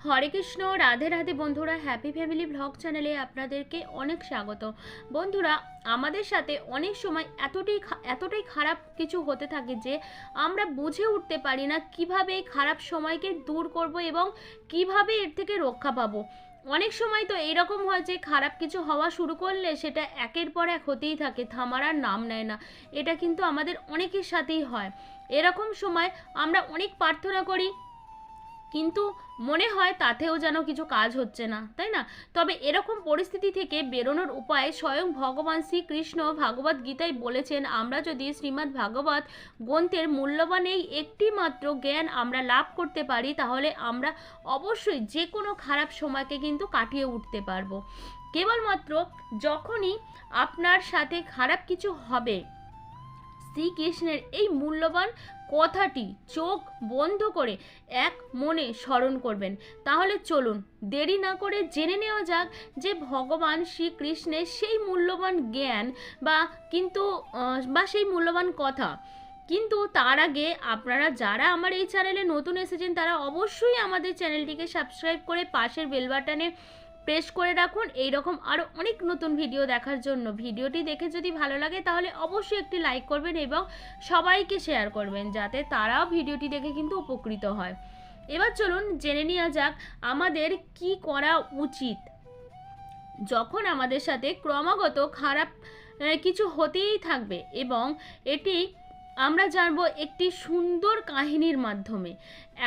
হরে কৃষ্ণ, রাধে রাধে বন্ধুরা। Happy family blog চ্যানেলে আপনাদেরকে অনেক স্বাগত। বন্ধুরা, আমাদের সাথে অনেক সময় এতটাই খারাপ কিছু হতে থাকে যে আমরা বুঝে উঠতে পারি না কিভাবে এই খারাপ সময়কে দূর করব এবং কিভাবে এর থেকে রক্ষা পাবো। অনেক সময় তো এরকম হয় যে খারাপ কিছু হওয়া শুরু করলে সেটা একের পর এক হতেই থাকে, থামার আর নাম নেয় না। এটা কিন্তু আমাদের অনেকের সাথেই হয়। এরকম সময় আমরা অনেক প্রার্থনা করি, কিন্তু মনে হয় তাতেও যেন কিছু কাজ হচ্ছে না, তাই না? তবে এরকম পরিস্থিতি থেকে বেরোনোর উপায় স্বয়ং ভগবান শ্রীকৃষ্ণ ভাগবত গীতায় বলেছেন। আমরা যদি শ্রীমদ্ ভাগবত গ্রন্থের মূল্যবান এই একটি মাত্র জ্ঞান আমরা লাভ করতে পারি, তাহলে আমরা অবশ্যই যে কোনো খারাপ সময়কে কিন্তু কাটিয়ে উঠতে পারবো। কেবলমাত্র যখনই আপনার সাথে খারাপ কিছু হবে, শ্রীকৃষ্ণের এই মূল্যবান কথাটি চোখ বন্ধ করে এক মনে স্মরণ করবেন। তাহলে চলুন দেরি না করে জেনে নেওয়া যাক যে ভগবান শ্রীকৃষ্ণের সেই মূল্যবান জ্ঞান বা সেই মূল্যবান কথা। কিন্তু তার আগে আপনারা যারা আমার এই চ্যানেলে নতুন এসেছেন তারা অবশ্যই আমাদের চ্যানেলটিকে সাবস্ক্রাইব করে পাশের বেল বাটনে প্রেস করে রাখুন এইরকম আরও অনেক নতুন ভিডিও দেখার জন্য। ভিডিওটি দেখে যদি ভালো লাগে তাহলে অবশ্যই একটি লাইক করবেন এবং সবাইকে শেয়ার করবেন, যাতে তারাও ভিডিওটি দেখে কিন্তু উপকৃত হয়। এবার চলুন জেনে নেওয়া যাক আমাদের কি করা উচিত যখন আমাদের সাথে ক্রমাগত খারাপ কিছু হতেই থাকবে। এবং এটি আমরা জানবো একটি সুন্দর কাহিনীর মাধ্যমে।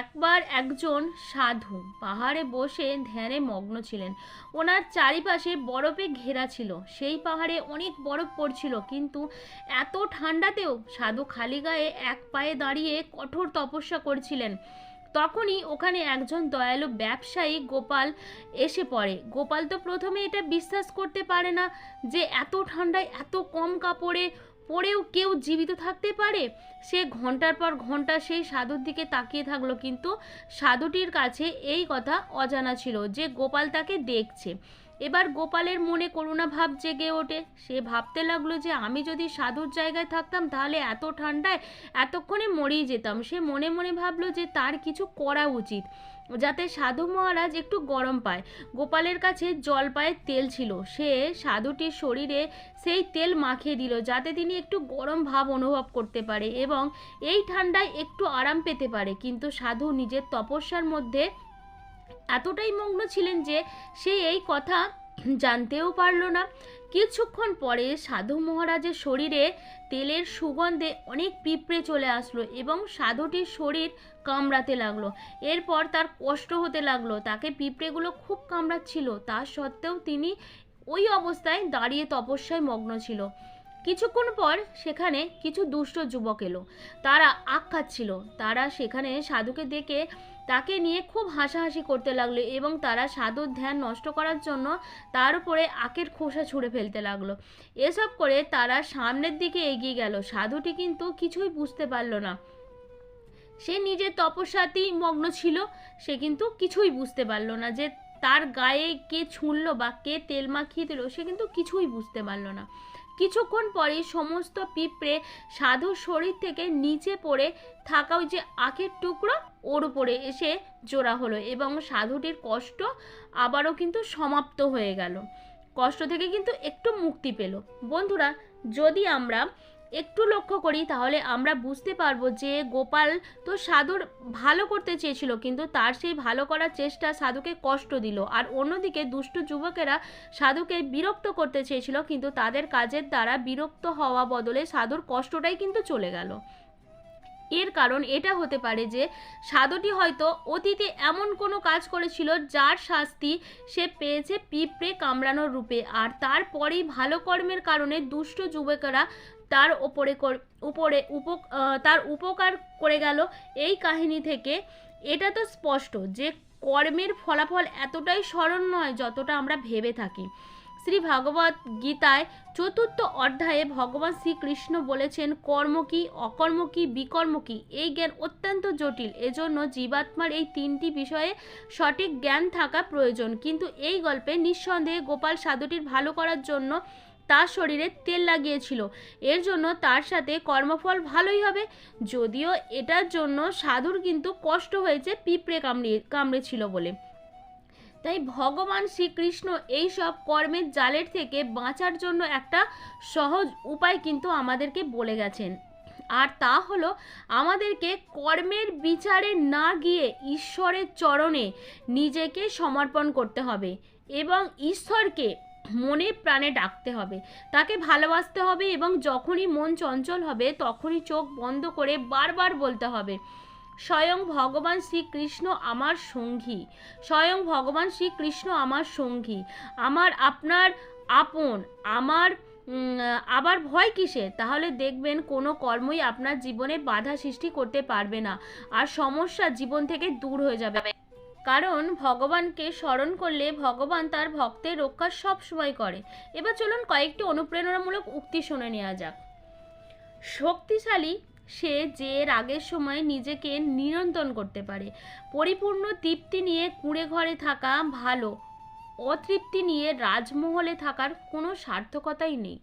একবার একজন সাধু পাহাড়ে বসে ধ্যানে মগ্ন ছিলেন। ওনার চারিপাশে বরফে ঘেরা ছিল। সেই পাহাড়ে অনেক বরফ পড়ছিল, কিন্তু এত ঠান্ডাতেও সাধু খালি গায়ে এক পায়ে দাঁড়িয়ে কঠোর তপস্যা করছিলেন। তখনই ওখানে একজন দয়ালু ব্যবসায়ী গোপাল এসে পড়ে। গোপাল তো প্রথমে এটা বিশ্বাস করতে পারে না যে এত ঠান্ডায় এত কম কাপড়ে পরেও কেউ জীবিত থাকতে পারে। সে ঘন্টার পর ঘন্টা সেই সাধুর দিকে তাকিয়ে থাকলো, কিন্তু সাধুটির কাছে এই কথা অজানা ছিল যে গোপাল তাকে দেখছে। এবার গোপালের মনে করুণা ভাব জেগে ওঠে। সে ভাবতে লাগলো যে আমি যদি সাধুর জায়গায় থাকতাম তাহলে এত ঠান্ডায় এতক্ষণে মরেই যেতাম। সে মনে মনে ভাবলো যে তার কিছু করা উচিত যাতে সাধু মহারাজ একটু গরম পায়। গোপালের কাছে জলপাইয়ের তেল ছিল। সে সাধুটির শরীরে সেই তেল মাখিয়ে দিল যাতে তিনি একটু গরম ভাব অনুভব করতে পারে এবং এই ঠান্ডায় একটু আরাম পেতে পারে। কিন্তু সাধু নিজের তপস্যার মধ্যে এতটাই মগ্ন ছিলেন যে সে এই কথা জানতেও পারল না। কিছুক্ষণ পরে সাধু মহারাজের শরীরে তেলের সুগন্ধে অনেক পিঁপড়ে চলে আসলো এবং সাধুটির শরীর কামড়াতে লাগলো। এরপর তার কষ্ট হতে লাগলো, তাকে পিঁপড়েগুলো খুব কামড়াচ্ছিল। তা সত্ত্বেও তিনি ওই অবস্থায় দাঁড়িয়ে তপস্যায় মগ্ন ছিল। কিছুক্ষণ পর সেখানে কিছু দুষ্ট যুবক এলো। তারা আখ খাচ্ছিল। তারা সেখানে সাধুকে দেখে তাকে নিয়ে খুব হাসাহাসি করতে লাগলো এবং তারা সাধুর ধ্যান নষ্ট করার জন্য তার উপরে আখের খোসা ছুঁড়ে ফেলতে লাগলো। এসব করে তারা সামনের দিকে এগিয়ে গেল। সাধুটি কিন্তু কিছুই বুঝতে পারল না। সে নিজের তপস্যাতেই মগ্ন ছিল। সে কিন্তু কিছুই বুঝতে পারল না যে তার গায়ে কে ছুঁড়ল বা কে তেল মাখিয়ে দিল। সে কিন্তু কিছুই বুঝতে পারল না। কিছুক্ষণ পরে সমস্ত পিঁপড়ে সাধুর শরীর থেকে নিচে পড়ে থাকা ওই যে আখের টুকরো ওর উপরে এসে জোড়া হলো এবং সাধুটির কষ্ট আবারও কিন্তু সমাপ্ত হয়ে গেল। কষ্ট থেকে কিন্তু একটু মুক্তি পেল। বন্ধুরা, যদি আমরা একটু লক্ষ্য করি তাহলে আমরা বুঝতে পারবো যে গোপাল তো সাধুর ভালো করতে চেয়েছিল, কিন্তু তার সেই ভালো করার চেষ্টা সাধুকে কষ্ট দিল। আর অন্যদিকে দুষ্ট যুবকেরা সাধুকে বিরক্ত করতে চেয়েছিল, কিন্তু তাদের কাজের দ্বারা বিরক্ত হওয়া বদলে সাধুর কষ্টটাই কিন্তু চলে গেল। এর কারণ এটা হতে পারে যে সাধুটি হয়তো অতীতে এমন কোনো কাজ করেছিল যার শাস্তি সে পেয়েছে পিঁপড়ে কামড়ানোর রূপে, আর তারপরেই ভালো কর্মের কারণে দুষ্ট যুবকেরা তার তার উপকার করে গেল। এই কাহিনী থেকে এটা তো স্পষ্ট যে কর্মের ফলাফল এতটাই সরল নয় যতটা আমরা ভেবে থাকি। শ্রী ভাগবত গীতায় ৪র্থ অধ্যায়ে ভগবান শ্রীকৃষ্ণ বলেছেন, কর্ম কি, অকর্ম কি, বিকর্ম কি। এই জ্ঞান অত্যন্ত জটিল। এজন্য জীবাত্মার এই 3টি বিষয়ে সঠিক জ্ঞান থাকা প্রয়োজন। কিন্তু এই গল্পে নিঃসন্দেহে গোপাল সাধুটির ভালো করার জন্য তার শরীরে তেল লাগিয়েছিল। এর জন্য তার সাথে কর্মফল ভালোই হবে। যদিও এটার জন্য সাধুর কিন্তু কষ্ট হয়েছে পিঁপড়ে কামড়েছিল বলে। তাই ভগবান শ্রীকৃষ্ণ এই সব কর্মের জালের থেকে বাঁচার জন্য একটা সহজ উপায় কিন্তু আমাদেরকে বলে গেছেন। আর তা হলো আমাদেরকে কর্মের বিচারে না গিয়ে ঈশ্বরের চরণে নিজেকে সমর্পণ করতে হবে এবং ঈশ্বরকে মনে প্রাণে ডাকতে হবে, তাকে ভালোবাসতে হবে এবং যখনই মন চঞ্চল হবে তখনই চোখ বন্ধ করে বারবার বলতে হবে, স্বয়ং ভগবান শ্রীকৃষ্ণ আমার সঙ্গী, স্বয়ং ভগবান শ্রীকৃষ্ণ আমার সঙ্গী, আমার আপনার আপন, আমার আবার ভয় কিসে? তাহলে দেখবেন কোনো কর্মই আপনার জীবনে বাধা সৃষ্টি করতে পারবে না, আর সমস্যা জীবন থেকে দূর হয়ে যাবে। কারণ ভগবানকে স্মরণ করলে ভগবান তার ভক্তের রক্ষা সব সময় করে। এবার চলুন কয়েকটি অনুপ্রেরণামূলক উক্তি শুনে নেওয়া যাক। শক্তিশালী সে যে রাগের সময় নিজেকে নিয়ন্ত্রণ করতে পারে। পরিপূর্ণ তৃপ্তি নিয়ে কুঁড়ে ঘরে থাকা ভালো, অতৃপ্তি নিয়ে রাজমহলে থাকার কোনো সার্থকতাই নেই।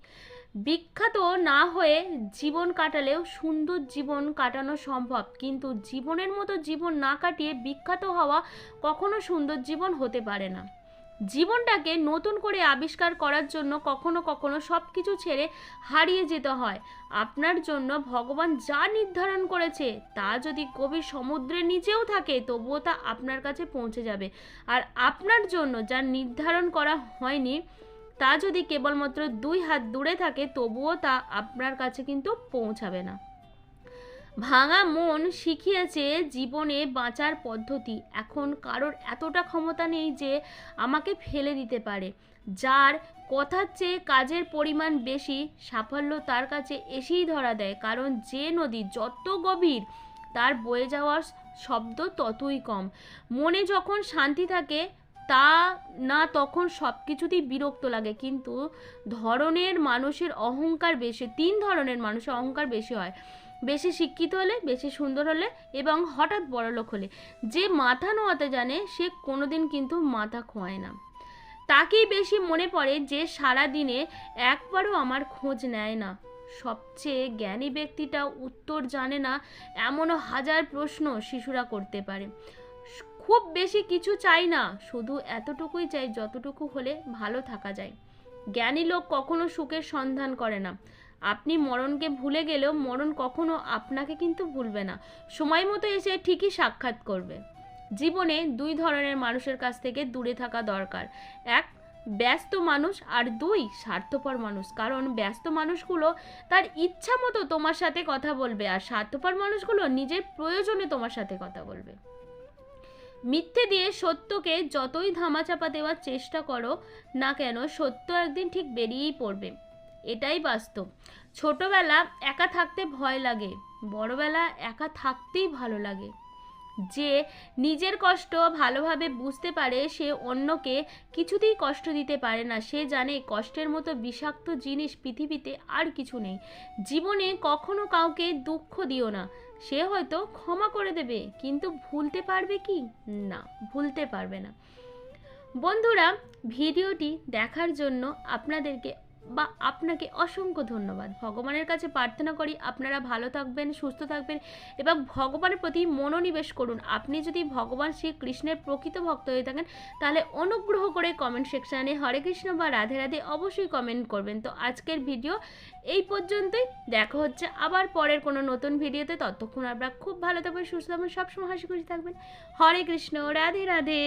বিখ্যাত না হয়ে জীবন কাটালেও সুন্দর জীবন কাটানো সম্ভব, কিন্তু জীবনের মতো জীবন না কাটিয়ে বিখ্যাত হওয়া কখনো সুন্দর জীবন হতে পারে না। জীবনটাকে নতুন করে আবিষ্কার করার জন্য কখনো কখনো সব কিছু ছেড়ে হারিয়ে যেতে হয়। আপনার জন্য ভগবান যা নির্ধারণ করেছে তা যদি গভীর সমুদ্রের নিচেও থাকে তবুও তা আপনার কাছে পৌঁছে যাবে, আর আপনার জন্য যা নির্ধারণ করা হয়নি তা যদি কেবলমাত্র 2 হাত দূরে থাকে তবুও তা আপনার কাছে কিন্তু পৌঁছাবে না। ভাঙা মন শিখিয়েছে জীবনে বাঁচার পদ্ধতি। এখন কারোর এতটা ক্ষমতা নেই যে আমাকে ফেলে দিতে পারে। যার কথার চেয়ে কাজের পরিমাণ বেশি, সাফল্য তার কাছে এসেই ধরা দেয়, কারণ যে নদী যত গভীর তার বয়ে যাওয়ার শব্দ ততই কম। মনে যখন শান্তি থাকে তা না তখন সব কিছুতেই বিরক্ত লাগে, কিন্তু ধরনের মানুষের অহংকার বেশি, 3 ধরনের মানুষের অহংকার বেশি হয়। বেশি শিক্ষিত হলে, বেশি সুন্দর হলে এবং হঠাৎ বড়লোক হলে। যে মাথা নোয়াতে জানে সে কোনোদিন কিন্তু মাথা খোয়ায় না। তাকেই বেশি মনে পড়ে যে সারা দিনে একবারও আমার খোঁজ নেয় না। সবচেয়ে জ্ঞানী ব্যক্তিটা উত্তর জানে না এমনও হাজার প্রশ্ন শিশুরা করতে পারে। খুব বেশি কিছু চাই না, শুধু এতটুকুই চাই যতটুকু হলে ভালো থাকা যায়। জ্ঞানী লোক কখনো সুখের সন্ধান করে না। আপনি মরণকে ভুলে গেলেও মরণ কখনো আপনাকে কিন্তু ভুলবে না, সময় মতো এসে ঠিকই সাক্ষাৎ করবে। জীবনে 2 ধরনের মানুষের কাছ থেকে দূরে থাকা দরকার। 1 ব্যস্ত মানুষ, আর 2 স্বার্থপর মানুষ। কারণ ব্যস্ত মানুষগুলো তার ইচ্ছা মতো তোমার সাথে কথা বলবে, আর স্বার্থপর মানুষগুলো নিজের প্রয়োজনে তোমার সাথে কথা বলবে। মিথ্যে দিয়ে সত্যকে যতই ধামাচাপা দেওয়ার চেষ্টা করো না কেন, সত্য একদিন ঠিক বেরিয়েই পড়বে। এটাই বাস্তব। ছোটবেলা একা থাকতে ভয় লাগে, বড়বেলা একা থাকতেই ভালো লাগে। যে নিজের কষ্ট ভালোভাবে বুঝতে পারে সে অন্যকে কিছুতেই কষ্ট দিতে পারে না। সে জানে কষ্টের মতো বিষাক্ত জিনিস পৃথিবীতে আর কিছু নেই। জীবনে কখনো কাউকে দুঃখ দিও না। সে হয়তো ক্ষমা করে দেবে, কিন্তু ভুলতে পারবে কি? না, ভুলতে পারবে না। বন্ধুরা, ভিডিওটি দেখার জন্য আপনাকে অসংখ্য ধন্যবাদ। ভগবানের কাছে প্রার্থনা করি আপনারা ভালো থাকবেন, সুস্থ থাকবেন এবং ভগবানের প্রতি মনোনিবেশ করুন। আপনি যদি ভগবান শ্রীকৃষ্ণের প্রকৃত ভক্ত হয়ে থাকেন তাহলে অনুগ্রহ করে কমেন্ট সেকশানে হরে কৃষ্ণ বা রাধে রাধে অবশ্যই কমেন্ট করবেন। তো আজকের ভিডিও এই পর্যন্তই, দেখা হচ্ছে আবার পরের কোনো নতুন ভিডিওতে। ততক্ষণ আপনারা খুব ভালো থাকবেন, সুস্থ থাকবেন, সবসময় হাসি খুশি থাকবেন। হরে কৃষ্ণ, রাধে রাধে।